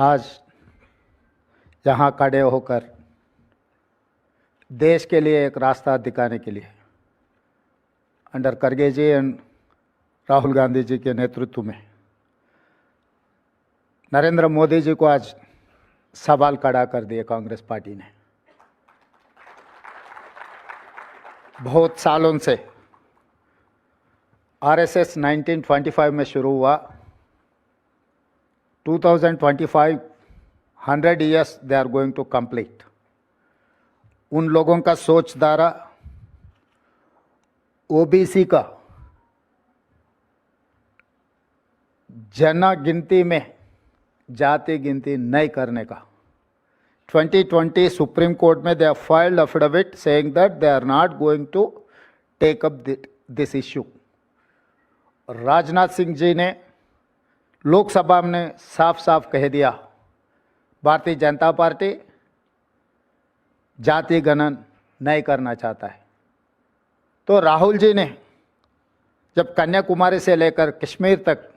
आज यहाँ खड़े होकर देश के लिए एक रास्ता दिखाने के लिए अंडर खड़गे जी एंड राहुल गांधी जी के नेतृत्व में नरेंद्र मोदी जी को आज सवाल खड़ा कर दिए कांग्रेस पार्टी ने। बहुत सालों से आरएसएस 1925 में शुरू हुआ, 2025 100 years they are going to complete। उन लोगों का सोच धारा ओबीसी का जनगिनती में जाति गिनती नहीं करने का। 2020 सुप्रीम कोर्ट में they filed affidavit saying that they are not going to take up this issue. Rajnath Singh ji ने लोकसभा में साफ साफ कह दिया, भारतीय जनता पार्टी जाति गणन नहीं करना चाहता है। तो राहुल जी ने जब कन्याकुमारी से लेकर कश्मीर तक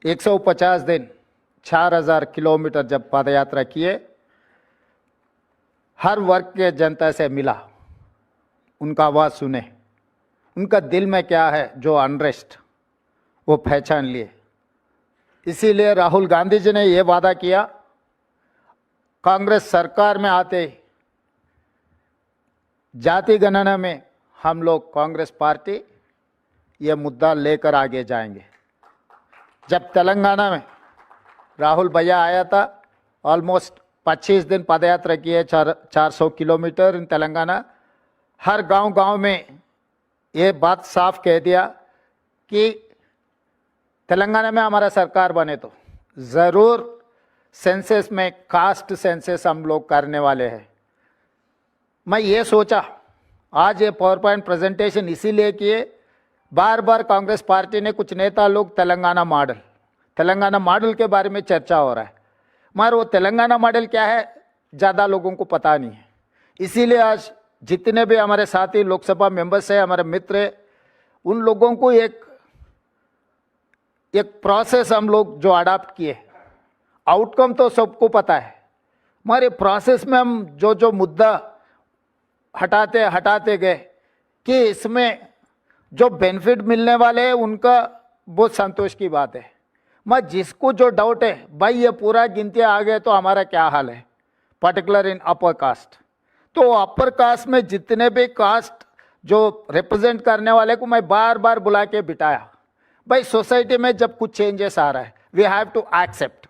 150 दिन 4000 किलोमीटर जब पदयात्रा किए, हर वर्ग के जनता से मिला, उनका आवाज़ सुने, उनका दिल में क्या है जो अनरेस्ट वो पहचान लिए। इसीलिए राहुल गांधी जी ने ये वादा किया, कांग्रेस सरकार में आते ही जाति गणना में हम लोग कांग्रेस पार्टी ये मुद्दा लेकर आगे जाएंगे। जब तेलंगाना में राहुल भैया आया था, ऑलमोस्ट 25 दिन पदयात्रा किए, 400 किलोमीटर इन तेलंगाना। हर गांव में ये बात साफ कह दिया कि तेलंगाना में हमारा सरकार बने तो ज़रूर सेंसस में कास्ट सेंसस हम लोग करने वाले हैं। मैं ये सोचा आज ये पावर पॉइंट प्रेजेंटेशन इसीलिए किए, बार बार कांग्रेस पार्टी ने कुछ नेता लोग तेलंगाना मॉडल के बारे में चर्चा हो रहा है, मगर वो तेलंगाना मॉडल क्या है ज़्यादा लोगों को पता नहीं है। इसीलिए आज जितने भी हमारे साथी लोकसभा मेंबर्स हैं, हमारे मित्र हैं, उन लोगों को एक प्रोसेस हम लोग जो अडॉप्ट किए, आउटकम तो सबको पता है, मगर प्रोसेस में हम जो मुद्दा हटाते गए कि इसमें जो बेनिफिट मिलने वाले हैं उनका बहुत संतोष की बात है। मैं जिसको जो डाउट है, भाई ये पूरा गिनतियाँ आ गए तो हमारा क्या हाल है, पर्टिकुलर इन अपर कास्ट। तो अपर कास्ट में जितने भी कास्ट जो रिप्रेजेंट करने वाले को मैं बार बार बुला के बिठाया, भाई सोसाइटी में जब कुछ चेंजेस आ रहा है वी हैव टू एक्सेप्ट।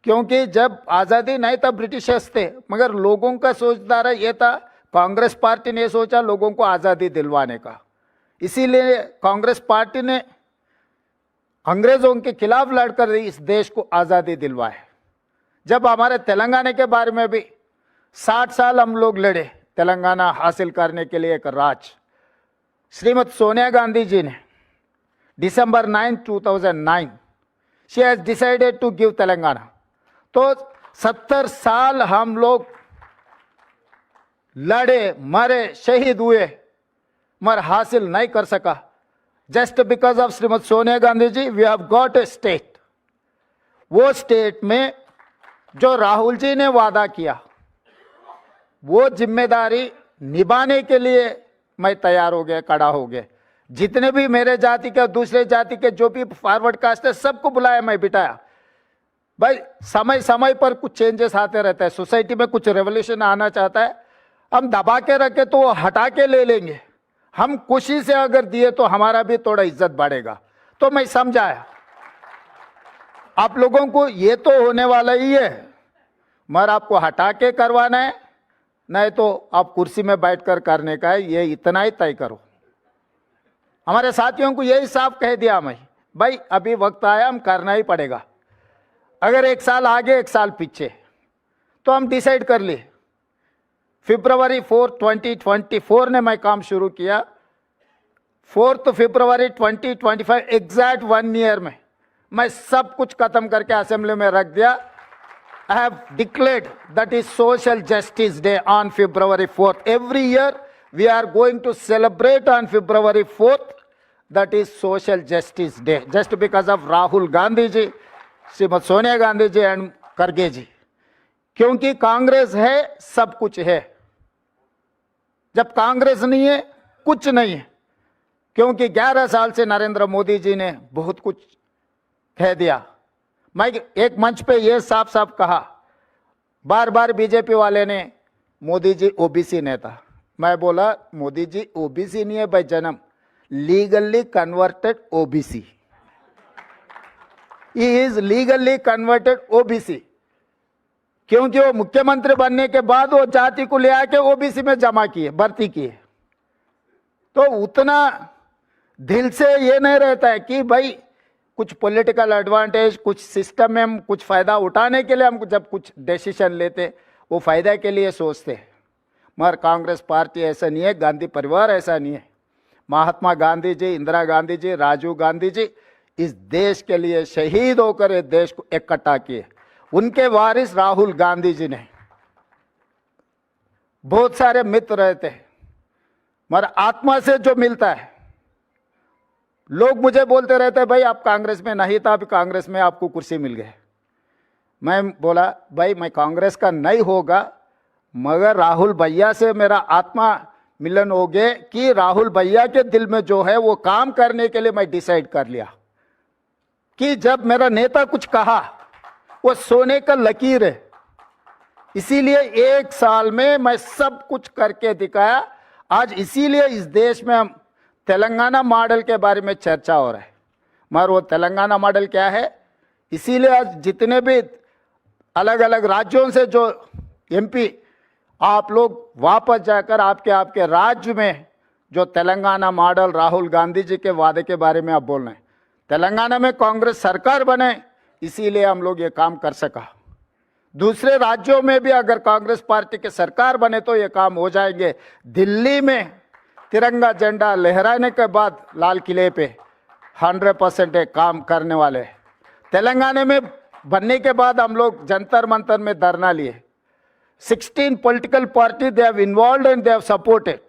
क्योंकि जब आज़ादी नहीं तब ब्रिटिशर्स थे, मगर लोगों का सोचधारा ये था, कांग्रेस पार्टी ने सोचा लोगों को आज़ादी दिलवाने का। इसीलिए कांग्रेस पार्टी ने अंग्रेज़ों के खिलाफ लड़कर इस देश को आज़ादी दिलवाए। जब हमारे तेलंगाना के बारे में भी 60 साल हम लोग लड़े तेलंगाना हासिल करने के लिए एक राज। श्रीमती सोनिया गांधी जी ने December 9, 2009 she has decided to give Telangana. तो 70 साल हम लोग लड़े, मरे, शहीद हुए, मगर हासिल नहीं कर सका। Just because of Shrimati Sonia Gandhi ji we have got a state. वो स्टेट में जो राहुल जी ने वादा किया वो जिम्मेदारी निभाने के लिए मैं तैयार हो गया, खड़ा हो गया। जितने भी मेरे जाति के दूसरे जाति के जो भी फॉरवर्ड कास्ट है सबको बुलाया, मैं बिठाया। भाई समय समय पर कुछ चेंजेस आते रहते हैं, सोसाइटी में कुछ रेवोल्यूशन आना चाहता है, हम दबा के रखे तो वो हटा के ले लेंगे, हम खुशी से अगर दिए तो हमारा भी थोड़ा इज्जत बढ़ेगा। तो मैं समझाया आप लोगों को ये तो होने वाला ही है, मगर आपको हटा के करवाना है, नहीं तो आप कुर्सी में बैठकर करने का है, ये इतना ही तय करो। हमारे साथियों को यही साफ कह दिया मैं, भाई अभी वक्त आया, हम करना ही पड़ेगा। अगर 1 साल आगे 1 साल पीछे तो हम डिसाइड कर लिए। February 4, 2024 ने मैं काम शुरू किया, 4 February 2025 एग्जैक्ट 1 ईयर में मैं सब कुछ खत्म करके असेंबली में रख दिया। I have declared that is Social Justice Day on February 4th. Every year we are going to celebrate on February 4th, that is Social Justice Day, just because of Rahul Gandhi ji Shrimati Sonia Gandhi ji and खड़गे जी, क्योंकि कांग्रेस है सब कुछ है, जब कांग्रेस नहीं है कुछ नहीं है। क्योंकि 11 साल से नरेंद्र मोदी जी ने बहुत कुछ कह दिया। मैं एक मंच पे ये साफ साफ कहा, बार बार बीजेपी वाले ने मोदी जी ओबीसी नेता, मैं बोला मोदी जी ओबीसी नहीं है भाई जन्म, legally converted OBC, he is legally converted OBC. क्योंकि वो मुख्यमंत्री बनने के बाद वो जाति को ले आके ओबीसी में जमा किए, भर्ती किए। तो उतना दिल से ये नहीं रहता है कि भाई कुछ पॉलिटिकल एडवांटेज, कुछ सिस्टम में हम कुछ फायदा उठाने के लिए हम जब कुछ डिसीजन लेते वो फायदा के लिए सोचते। मगर कांग्रेस पार्टी ऐसा नहीं है, गांधी परिवार ऐसा नहीं है। महात्मा गांधी जी, इंदिरा गांधी जी, राजीव गांधी जी इस देश के लिए शहीद होकर इस देश को इकट्ठा किए। उनके वारिस राहुल गांधी जी ने बहुत सारे मित्र रहते हैं, मगर आत्मा से जो मिलता है, लोग मुझे बोलते रहते हैं भाई आप कांग्रेस में नहीं था, अभी कांग्रेस में आपको कुर्सी मिल गई। मैं बोला भाई मैं कांग्रेस का नहीं होगा, मगर राहुल भैया से मेरा आत्मा मिलन हो गए कि राहुल भैया के दिल में जो है वो काम करने के लिए मैं डिसाइड कर लिया कि जब मेरा नेता कुछ कहा वो सोने का लकीर है। इसीलिए 1 साल में मैं सब कुछ करके दिखाया। आज इसीलिए इस देश में हम तेलंगाना मॉडल के बारे में चर्चा हो रहा है, मगर वो तेलंगाना मॉडल क्या है, इसीलिए आज जितने भी अलग अलग राज्यों से जो एमपी आप लोग वापस जाकर आपके राज्य में जो तेलंगाना मॉडल राहुल गांधी जी के वादे के बारे में आप बोल रहे हैं, तेलंगाना में कांग्रेस सरकार बने इसीलिए हम लोग ये काम कर सका। दूसरे राज्यों में भी अगर कांग्रेस पार्टी के सरकार बने तो ये काम हो जाएंगे। दिल्ली में तिरंगा झंडा लहराने के बाद लाल किले पे 100% काम करने वाले। तेलंगाना में बनने के बाद हम लोग जंतर मंतर में धरना लिए। 16 political parties they have involved and they have supported.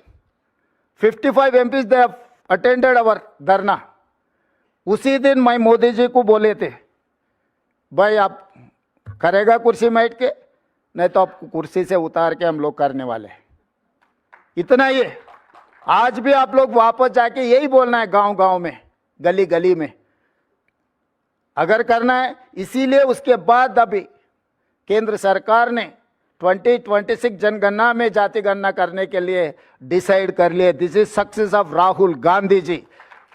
55 MPs they have attended our धरना। उसी दिन मैं मोदी जी को बोले थे भाई आप करेगा कुर्सी में बैठ के, नहीं तो आपको कुर्सी से उतार के हम लोग करने वाले। इतना ही है। आज भी आप लोग वापस जाके यही बोलना है गांव गांव में, गली गली में अगर करना है। इसीलिए उसके बाद अभी केंद्र सरकार ने 2026 जनगणना में जाति गणना करने के लिए डिसाइड कर लिए। This is success of Rahul Gandhi ji.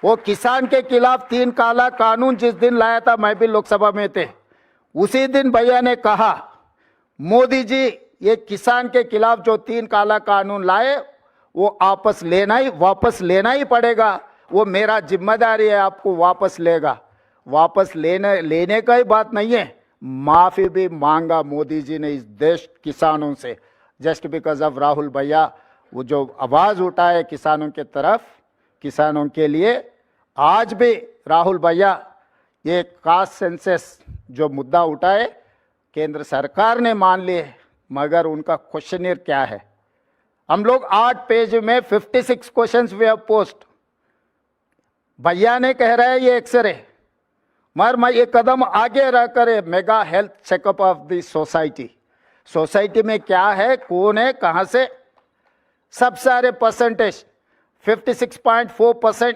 वो किसान के खिलाफ 3 काला कानून जिस दिन लाया था, मैं भी लोकसभा में थे, उसी दिन भैया ने कहा मोदी जी ये किसान के खिलाफ जो 3 काला कानून लाए वो वापस लेना ही पड़ेगा। वो मेरा जिम्मेदारी है, आपको वापस लेगा। वापस लेने का ही बात नहीं है, माफी भी मांगा मोदी जी ने इस देश किसानों से। जस्ट बिकॉज ऑफ राहुल भैया वो जो आवाज उठाए किसानों के तरफ, किसानों के लिए, आज भी राहुल भैया ये कास्ट सेंसस जो मुद्दा उठाए केंद्र सरकार ने मान लिए, मगर उनका क्वेश्चनियर क्या है। हम लोग 8 पेज में 56 क्वेश्चंस वी हैव पोस्ट। भैया ने कह रहा है ये एक्सरे, मगर मैं ये कदम आगे रहकर mega health checkup of the society में क्या है, कौन है, कहां से, सब सारे परसेंटेज 56.4%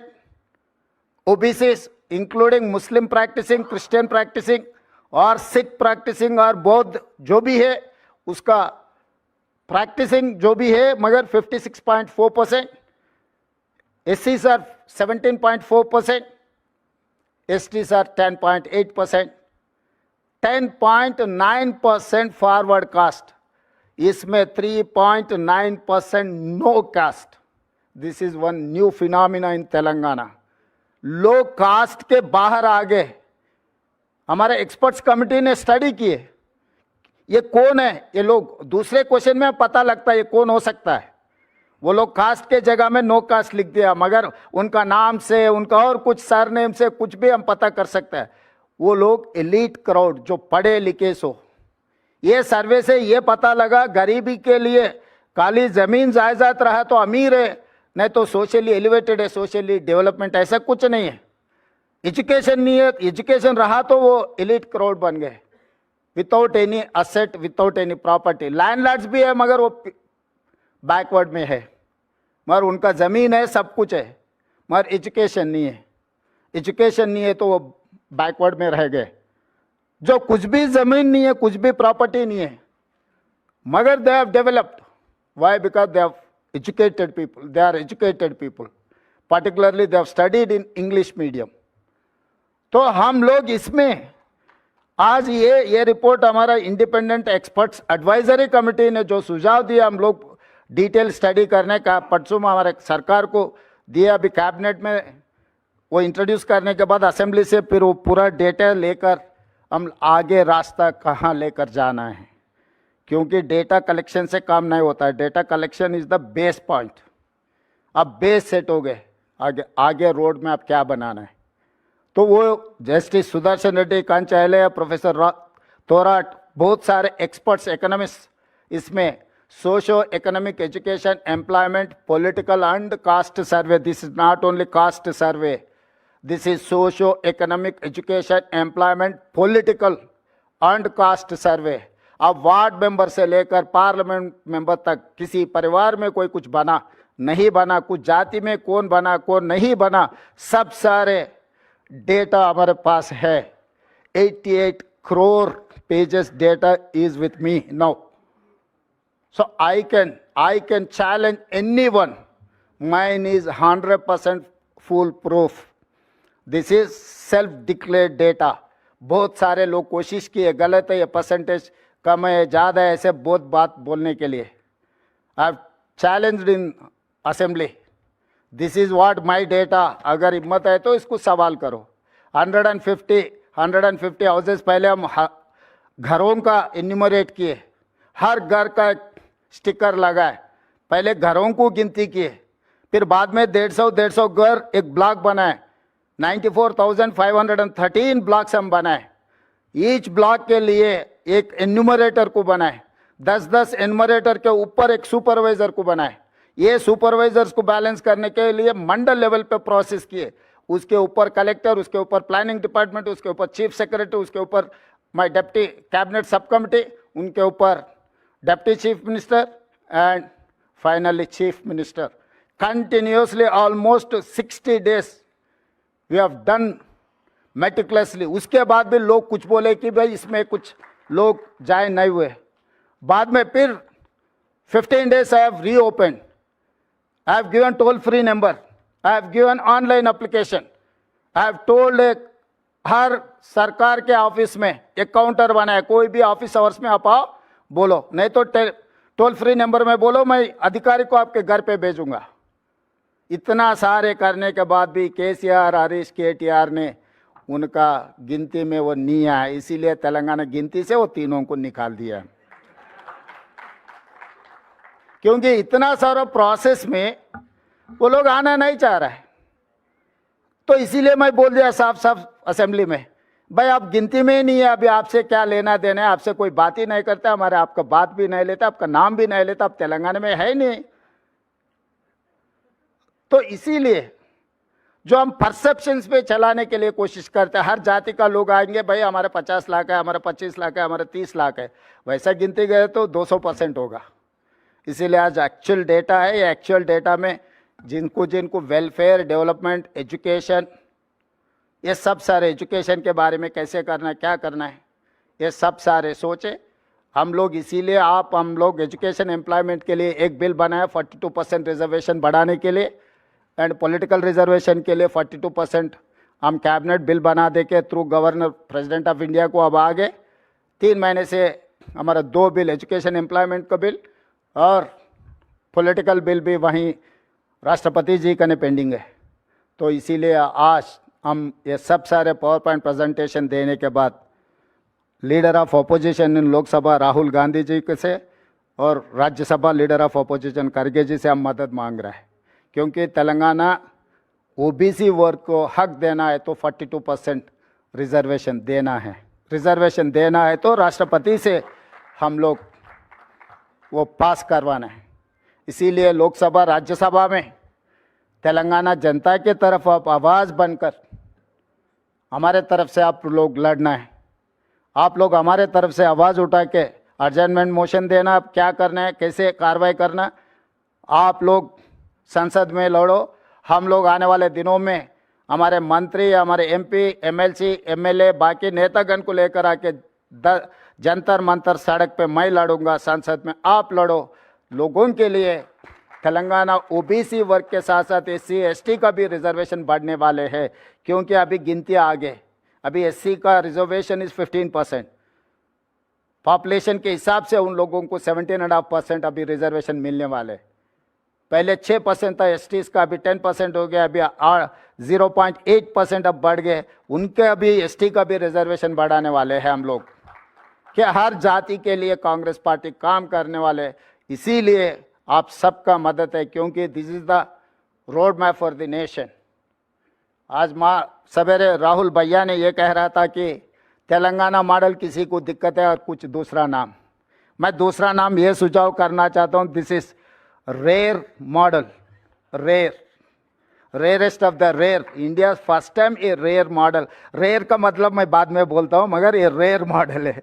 ओबीसीज इंक्लूडिंग मुस्लिम प्रैक्टिसिंग, क्रिश्चियन प्रैक्टिसिंग और सिख प्रैक्टिसिंग और बौद्ध जो भी है उसका प्रैक्टिसिंग जो भी है, मगर 56.4%। एससीज are 17.4%, STs are 10.8%, 10.9% forward caste, इसमें 3.9% no caste. This is one new phenomena in Telangana. लोग कास्ट के बाहर आ गए। हमारे एक्सपर्ट्स कमेटी ने स्टडी किए ये कौन है। ये लोग दूसरे क्वेश्चन में पता लगता है ये कौन हो सकता है। वो लोग कास्ट के जगह में नो कास्ट लिख दिया, मगर उनका नाम से, उनका और कुछ सरनेम से कुछ भी हम पता कर सकते हैं। वो लोग एलीट क्राउड जो पढ़े लिखे सो। ये सर्वे से ये पता लगा गरीबी के लिए खाली जमीन जायदाद रहा तो अमीर है, नहीं तो सोशली एलिवेटेड है, सोशली डेवलपमेंट, ऐसा कुछ नहीं है। एजुकेशन नहीं है, एजुकेशन रहा तो वो एलिट क्राउड बन गए, without any asset, without any property. Landlords भी है मगर वो बैकवर्ड में है, मगर उनका ज़मीन है, सब कुछ है, मगर एजुकेशन नहीं है। एजुकेशन नहीं है तो वो बैकवर्ड में रह गए। जो कुछ भी ज़मीन नहीं है, कुछ भी प्रॉपर्टी नहीं है, मगर they have developed. Why? Because they have educated people, they are educated people, particularly they have studied in English medium. तो हम लोग इसमें आज ये रिपोर्ट हमारा इंडिपेंडेंट एक्सपर्ट्स एडवाइजरी कमेटी ने जो सुझाव दिया, हम लोग डिटेल स्टडी करने का परसों में हमारे सरकार को दिया, अभी कैबिनेट में वो इंट्रोड्यूस करने के बाद असेंबली से फिर वो पूरा डेटा लेकर हम आगे रास्ता कहाँ लेकर जाना है, क्योंकि डेटा कलेक्शन से काम नहीं होता है। Data collection is the base point. अब बेस सेट हो गए, आगे रोड में आप क्या बनाना है। तो वो जस्टिस सुदर्शन रेड्डी, कंचायले, प्रोफेसर तोराट, बहुत सारे एक्सपर्ट्स, इकोनॉमिस्ट इसमें socio economic education, employment, political and cast survey. This is not only cast survey, this is socio economic education, employment, political and cast सर्वे। अब वार्ड मेंबर से लेकर पार्लियामेंट मेंबर तक किसी परिवार में कोई कुछ बना नहीं बना, कुछ जाति में कौन बना कौन नहीं बना, सब सारे डेटा हमारे पास है। 88 crore pages data is with me now. So I can challenge anyone. Mine is 100% foolproof. This is self-declared data. बहुत सारे लोग कोशिश किए, गलत है, ये परसेंटेज कम है, ज़्यादा है, ऐसे बहुत बात बोलने के लिए। I have challenged in assembly, this is what my data. अगर हिम्मत है तो इसको सवाल करो। 150 हाउसेज पहले हम घरों का इन्यूमरेट किए, हर घर का एक स्टिकर लगाए, पहले घरों को गिनती किए, फिर बाद में 150 घर एक ब्लॉक बनाए। 94,513 ब्लॉक्स हम बनाए। ईच ब्लॉक के लिए एक एन्यूमरेटर को बनाए, 10-10 एन्यूमरेटर के ऊपर एक सुपरवाइजर को बनाए। ये सुपरवाइजर्स को बैलेंस करने के लिए मंडल लेवल पे प्रोसेस किए, उसके ऊपर कलेक्टर, उसके ऊपर प्लानिंग डिपार्टमेंट, उसके ऊपर चीफ सेक्रेटरी, उसके ऊपर my deputy cabinet sub committee, उनके ऊपर deputy chief minister and finally chief minister. Continuously almost 60 days we have done meticulously. उसके बाद भी लोग कुछ बोले कि भाई इसमें कुछ लोग जाए नहीं हुए। बाद में फिर 15 days I have reopen, I have given toll free number, I have given online application, I have told her सरकार के ऑफिस में एक काउंटर बनाया, कोई भी ऑफिस आवर्स में आप आओ बोलो, नहीं तो टोल फ्री नंबर में बोलो, मैं अधिकारी को आपके घर पे भेजूंगा। इतना सारे करने के बाद भी केसीआर, हरीश, केटीआर ने उनका गिनती में वो नहीं आया, इसीलिए तेलंगाना गिनती से वो तीनों को निकाल दिया। क्योंकि इतना सारा प्रोसेस में वो लोग आना नहीं चाह रहा है, तो इसीलिए मैं बोल दिया साफ साफ असेंबली में, भाई आप गिनती में ही नहीं है, अभी आपसे क्या लेना देना है, आपसे कोई बात ही नहीं करता, हमारे आपका बात भी नहीं लेता, आपका नाम भी नहीं लेता, आप तेलंगाना में है ही नहीं। तो इसीलिए जो हम परसेप्शंस पे चलाने के लिए कोशिश करते हैं, हर जाति का लोग आएंगे, भाई हमारे 50 लाख है, हमारे 25 लाख है, हमारे 30 लाख है, वैसा गिनती गए तो 200% होगा। इसीलिए आज एक्चुअल डेटा है, ये एक्चुअल डेटा में जिनको जिनको वेलफेयर, डेवलपमेंट, एजुकेशन, ये सब सारे एजुकेशन के बारे में कैसे करना है, क्या करना है, ये सब सारे सोचे हम लोग। इसीलिए हम लोग एजुकेशन एम्प्लॉयमेंट के लिए एक बिल बनाया 42% रिजर्वेशन बढ़ाने के लिए, एंड पॉलिटिकल रिजर्वेशन के लिए 42% हम कैबिनेट बिल बना दे के through governor president of India को अब आगे 3 महीने से हमारा 2 बिल, एजुकेशन एम्प्लॉयमेंट का बिल और पॉलिटिकल बिल भी वहीं राष्ट्रपति जी का ने पेंडिंग है। तो इसीलिए आज हम ये सब सारे पावर पॉइंट प्रेजेंटेशन देने के बाद leader of opposition in Lok Sabha Rahul Gandhi ji से और राज्यसभा लीडर ऑफ अपोजिशन खड़गे जी से हम मदद मांग रहे हैं, क्योंकि तेलंगाना ओबीसी वर्ग को हक देना है तो 42% रिजर्वेशन देना है। रिजर्वेशन देना है तो राष्ट्रपति से हम लोग वो पास करवाना है। इसीलिए लोकसभा, राज्यसभा में तेलंगाना जनता के तरफ आप आवाज़ बनकर हमारे तरफ से आप लोग लड़ना है, आप लोग हमारे तरफ से आवाज़ उठा के अर्जेंटमेंट मोशन देना, अब क्या करना है, कैसे कार्रवाई करना, आप लोग संसद में लड़ो। हम लोग आने वाले दिनों में हमारे मंत्री, हमारे एमपी, एमएलसी, एमएलए, बाकी नेतागण को लेकर आके जंतर मंतर सड़क पे मैं लड़ूंगा, संसद में आप लड़ो। लोगों के लिए तेलंगाना ओबीसी वर्ग के साथ साथ एससी एसटी का भी रिजर्वेशन बढ़ने वाले हैं, क्योंकि अभी गिनतियाँ आगे, अभी एससी का रिजर्वेशन इज 15%, पॉपुलेशन के हिसाब से उन लोगों को 17.5% अभी रिजर्वेशन मिलने वाले। पहले 6% था एसटीज का, अभी 10% हो गया, अभी 0.8% अब बढ़ गए। उनके अभी एसटी का भी रिजर्वेशन बढ़ाने वाले हैं हम लोग, कि हर जाति के लिए कांग्रेस पार्टी काम करने वाले। इसीलिए आप सबका मदद है, क्योंकि this is the road map for the nation. आज सवेरे राहुल भैया ने ये कह रहा था कि तेलंगाना मॉडल किसी को दिक्कत है और कुछ दूसरा नाम। मैं दूसरा नाम ये सुझाव करना चाहता हूँ, this is rare model, rarest of the rare, India first time a rare model. Rare का मतलब मैं बाद में बोलता हूँ, मगर ये रेयर मॉडल है।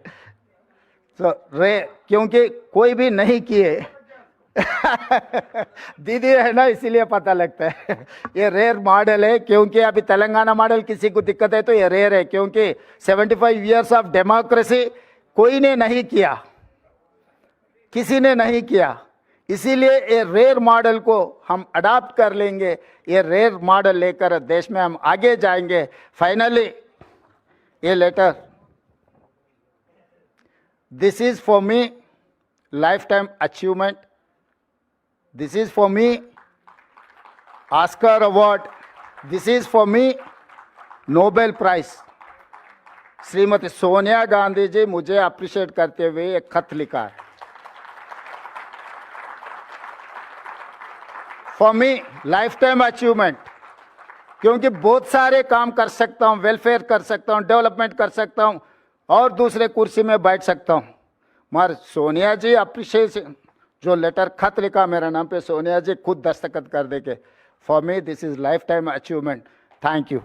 तो रेयर क्योंकि कोई भी नहीं किए दीदी है ना, इसीलिए पता लगता है। ये रेयर मॉडल है, क्योंकि अभी तेलंगाना मॉडल किसी को दिक्कत है तो ये रेयर है, क्योंकि 75 इयर्स ऑफ डेमोक्रेसी कोई ने नहीं किया, किसी ने नहीं किया। इसीलिए ये रेयर मॉडल को हम अडॉप्ट कर लेंगे, ये रेयर मॉडल लेकर देश में हम आगे जाएंगे। फाइनली ये letter, this is for me lifetime achievement, this is for me Oscar award, this is for me Nobel prize. Shrimati Sonia Gandhi ji मुझे अप्रिशिएट करते हुए एक खत लिखा है। For me lifetime achievement, क्योंकि बहुत सारे काम कर सकता हूँ, वेलफेयर कर सकता हूँ, डेवलपमेंट कर सकता हूँ और दूसरे कुर्सी में बैठ सकता हूँ, मगर सोनिया जी अप्रिशिएशन, जो लेटर खत लिखा मेरा नाम पे, सोनिया जी खुद दस्तखत कर देके, for me this is life time achievement. Thank you.